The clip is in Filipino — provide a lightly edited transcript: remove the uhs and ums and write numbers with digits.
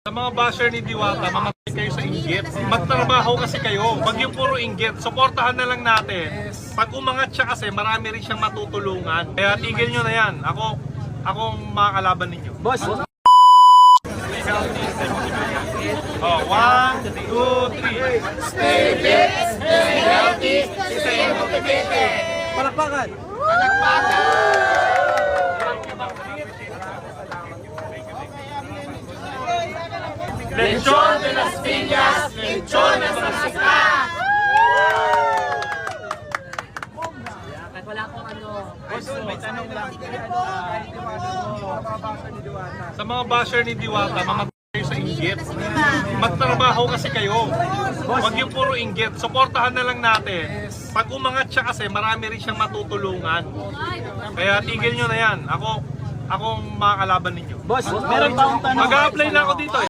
Sa mga basher ni Diwata, mamatay kayo sa inggit. Magtrabaho kasi kayo. Wag yung puro inggit. Suportahan na lang natin. Pag umangat siya kasi, marami rin siyang matutulungan. Kaya tigil nyo na yan. Akong makakalaban ninyo. Boss! Oh, 1, 2, 3. Stay fit, stay healthy, stay motivated. Palakpakan! Lechon de las Villas, lechon de las Villas. Kahit wala akong boss, may tanong lang. Sa mga basher ni Diwata, mamatay kayo sa inggit. Magtrabaho kasi kayo. Wag yung puro inggit. Suportahan na lang natin. Pag umangat siya kasi, marami rin siyang matutulungan. Kaya tigil nyo na yan. Akong makakalaban ninyo. Boss, meron pa akong tanong. Mag-a-apply na ako dito eh.